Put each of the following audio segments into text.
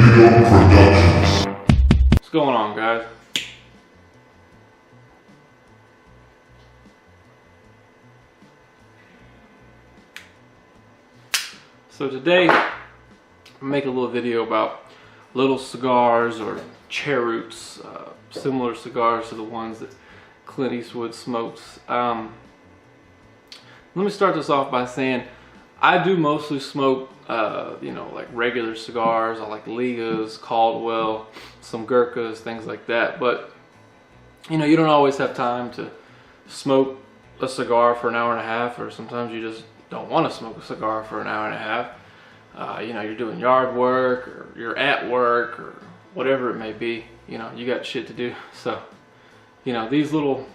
What's going on, guys? So today, I'm making a little video about little cigars or cheroots, similar cigars to the ones that Clint Eastwood smokes. Let me start this off by saying I do mostly smoke, like regular cigars. I like Ligas, Caldwell, some Gurkhas, things like that. But you don't always have time to smoke a cigar for an hour and a half, or sometimes you just don't want to smoke a cigar for an hour and a half. You're doing yard work, or you're at work, or whatever it may be. You got shit to do. So, these little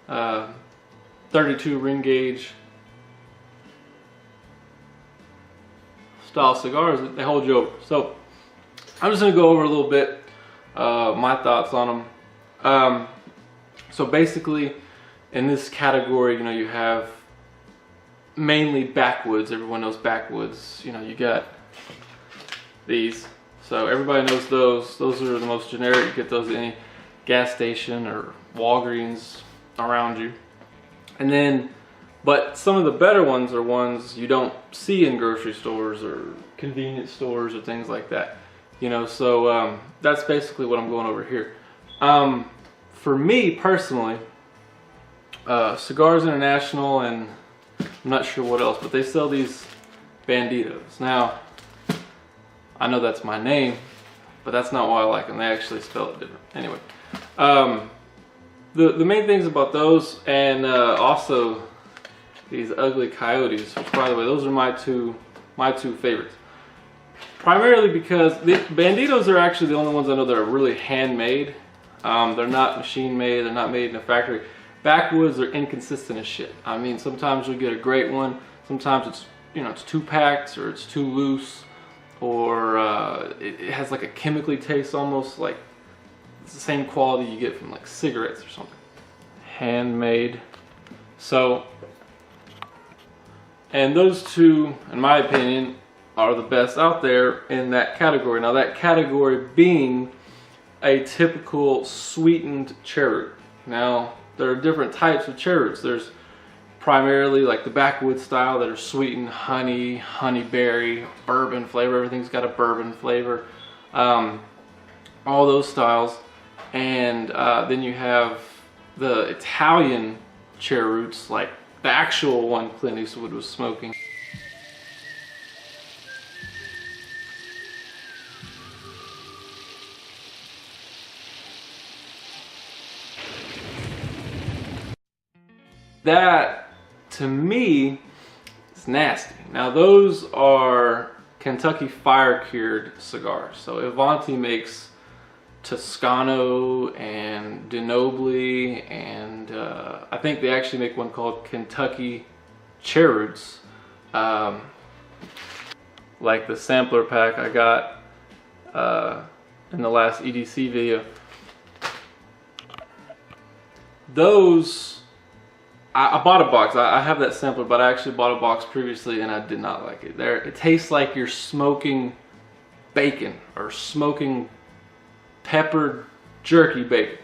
32 ring gauge style cigars, they hold you over. So I'm just gonna go over a little bit my thoughts on them. So basically, in this category, you have mainly backwoods. Everyone knows backwoods. You got these. So everybody knows those. Those are the most generic. You get those at any gas station or Walgreens around you. And then, but some of the better ones are ones you don't see in grocery stores or convenience stores or things like that. So that's basically what I'm going over here. For me personally, Cigars International, and I'm not sure what else, but they sell these Banditos. Now, I know that's my name, but that's not why I like them. They actually spell it different. Anyway, the main things about those, and also these Ugly Coyotes, which, by the way, those are my two favorites. Primarily because the Banditos are actually the only ones I know that are really handmade. They're not machine made. They're not made in a factory. Backwoods are inconsistent as shit. I mean, sometimes you'll get a great one. Sometimes it's it's too packed, or it's too loose, or it has like a chemically taste, almost like it's the same quality you get from like cigarettes or something. Handmade. So, and those two, in my opinion, are the best out there in that category. Now, that category being a typical sweetened cheroot. Now, there are different types of cheroots. There's primarily like the backwoods style that are sweetened, honey, honeyberry, bourbon flavor. Everything's got a bourbon flavor. All those styles. And then you have the Italian cheroots, like the actual one Clint Eastwood was smoking. That, to me, is nasty. Now, those are Kentucky fire-cured cigars. So Avanti makes Toscano and DeNoble, and I think they actually make one called Kentucky Cheroots. Like the sampler pack I got in the last EDC video. Those, I bought a box. I have that sampler, but I actually bought a box previously and I did not like it. It tastes like you're smoking bacon, or smoking peppered jerky bacon.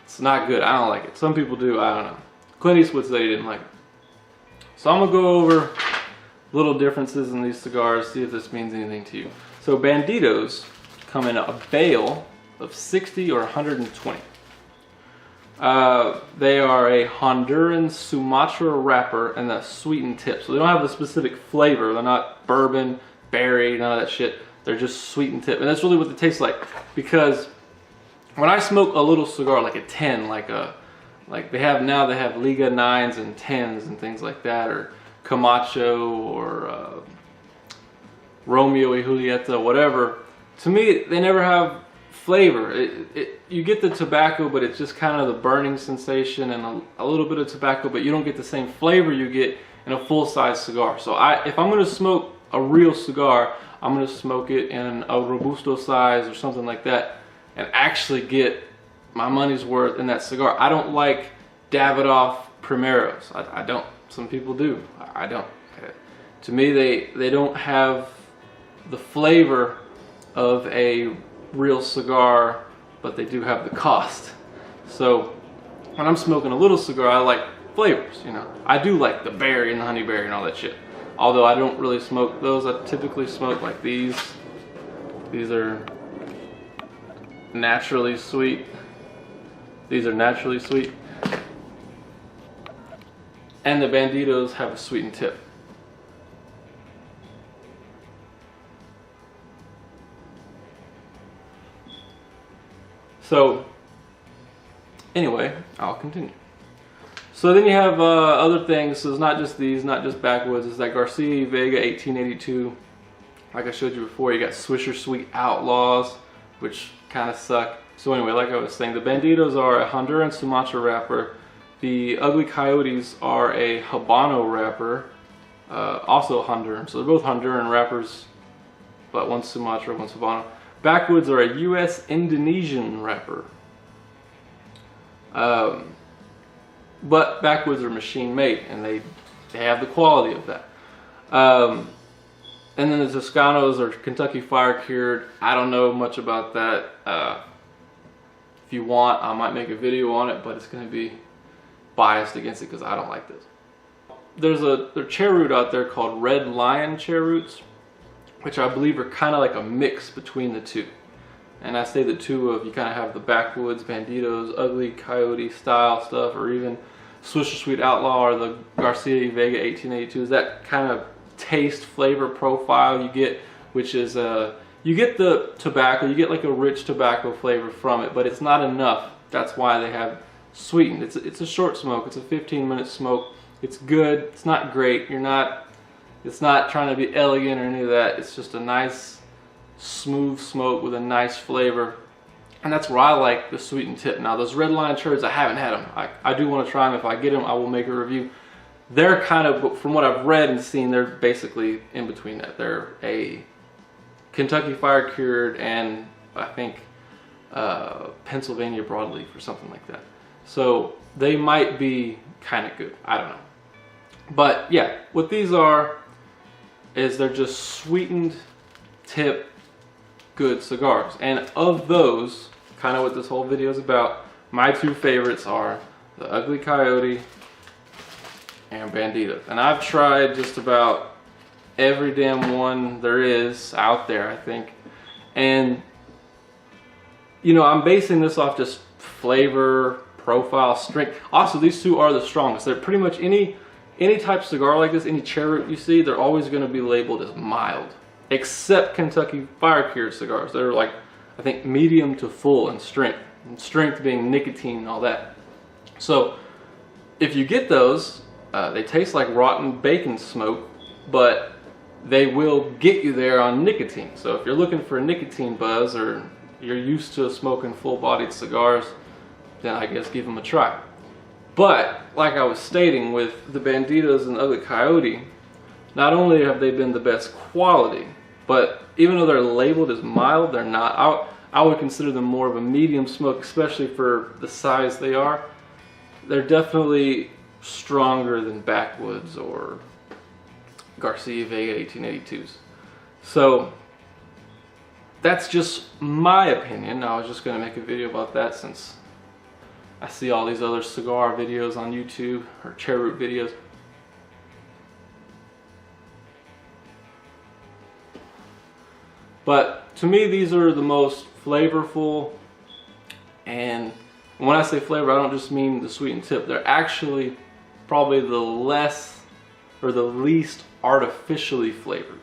It's not good. I don't like it. Some people do. I don't know. Clint Eastwood said he didn't like it. So I'm gonna go over little differences in these cigars, see if this means anything to you. So Banditos come in a bale of 60 or 120. They are a Honduran Sumatra wrapper and a sweetened tip. So they don't have the specific flavor. They're not bourbon, berry, none of that shit. They're just sweetened tip. And that's really what they taste like. Because when I smoke a little cigar, like a 10, like they have Liga 9s and 10s and things like that, or Camacho, or Romeo y Julieta, whatever. To me, they never have flavor. You get the tobacco, but it's just kind of the burning sensation and a little bit of tobacco, but you don't get the same flavor you get in a full-size cigar. So if I'm going to smoke a real cigar, I'm going to smoke it in a Robusto size or something like that and actually get my money's worth in that cigar. I don't like Davidoff Primeros. I don't. Some people do. I don't. To me, they don't have the flavor of a real cigar, but they do have the cost. So when I'm smoking a little cigar, I like flavors, you know. I do like the berry and the honeyberry and all that shit. Although I don't really smoke those. I typically smoke like these. These are naturally sweet. These are naturally sweet. And the Banditos have a sweetened tip. So, anyway, I'll continue. So then you have other things. So it's not just these, not just Backwoods. It's that Garcia Vega 1882. Like I showed you before, you got Swisher Sweet Outlaws, which kind of suck. So anyway, like I was saying, the Banditos are a Honduran Sumatra wrapper. The Ugly Coyotes are a Habano wrapper, also Honduran. So they're both Honduran wrappers, but one's Sumatra, one's Habano. Backwoods are a U.S. Indonesian wrapper. But Backwoods are machine made, and they have the quality of that. And then the Toscanos are Kentucky Fire Cured. I don't know much about that. If you want, I might make a video on it, but it's going to be biased against it because I don't like this. There's a chair root out there called Red Lion chair roots, which I believe are kind of like a mix between the two. And I say the two of, you kind of have the Backwoods, Banditos, Ugly Coyote style stuff, or even Swisher Sweet Outlaw or the Garcia Vega 1882. Is that kind of taste flavor profile you get, which is you get the tobacco, you get like a rich tobacco flavor from it, but it's not enough. That's why they have sweetened. It's a short smoke. It's a 15-minute smoke. It's good. It's not great. It's not trying to be elegant or any of that. It's just a nice smooth smoke with a nice flavor, and that's where I like the sweetened tip. Now those Red Lion cherries, I haven't had them. I do want to try them. If I get them, I will make a review. They're kind of, from what I've read and seen, they're basically in between that. They're a Kentucky Fire Cured and I think Pennsylvania Broadleaf or something like that. So they might be kind of good. I don't know. But yeah, what these are is they're just sweetened tip good cigars. And of those, kind of what this whole video is about, my two favorites are the Ugly Coyote and Banditos. And I've tried just about every damn one there is out there, I think. And you know, I'm basing this off just flavor, profile, strength. Also, these two are the strongest. They're pretty much any type of cigar like this, any chair root you see, they're always going to be labeled as mild. Except Kentucky Fire Cured cigars. They're like, I think, medium to full in strength. And strength being nicotine and all that. So, if you get those, they taste like rotten bacon smoke, but they will get you there on nicotine. So if you're looking for a nicotine buzz, or you're used to smoking full-bodied cigars, then I guess give them a try. But, like I was stating with the Banditos and Ugly Coyote, not only have they been the best quality, but even though they're labeled as mild, they're not. I would consider them more of a medium smoke, especially for the size they are. They're definitely stronger than Backwoods or Garcia Vega 1882s. So that's just my opinion. I was just going to make a video about that since I see all these other cigar videos on YouTube, or chair root videos. But to me, these are the most flavorful, and when I say flavor, I don't just mean the sweetened tip. They're actually probably the less, or the least artificially flavored.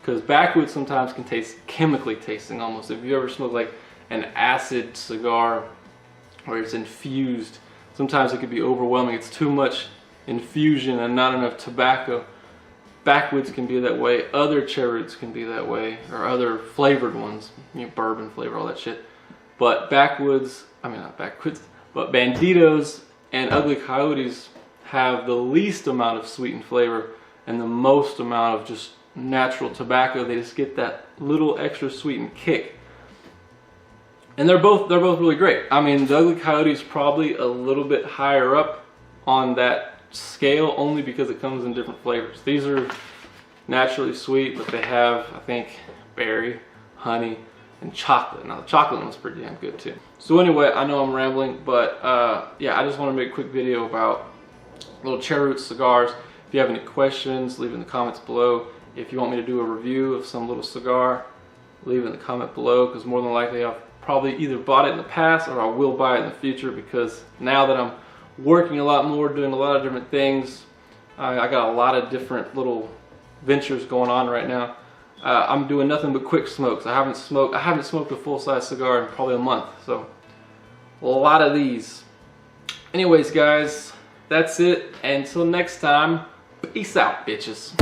Because Backwoods sometimes can taste chemically tasting almost. If you ever smoke like an acid cigar where it's infused, sometimes it can be overwhelming. It's too much infusion and not enough tobacco. Backwoods can be that way. Other chair roots can be that way, or other flavored ones, you know, bourbon flavor, all that shit. But Backwoods, I mean not Backwoods, but Banditos and Ugly Coyotes have the least amount of sweetened flavor and the most amount of just natural tobacco. They just get that little extra sweetened kick. And they're both really great. I mean, the Ugly Coyote is probably a little bit higher up on that scale, only because it comes in different flavors. These are naturally sweet, but they have, I think, berry honey, and chocolate. Now the chocolate one's pretty damn good too. So anyway, I know I'm rambling, but yeah, I just want to make a quick video about little cherry root cigars. If you have any questions, leave in the comments below. If you want me to do a review of some little cigar, leave it in the comment below, because more than likely I've probably either bought it in the past or I will buy it in the future, because now that I'm working a lot more, doing a lot of different things, I got a lot of different little ventures going on right now. I'm doing nothing but quick smokes. I haven't smoked a full-size cigar in probably a month, so a lot of these. Anyways guys, that's it. Until next time, peace out bitches.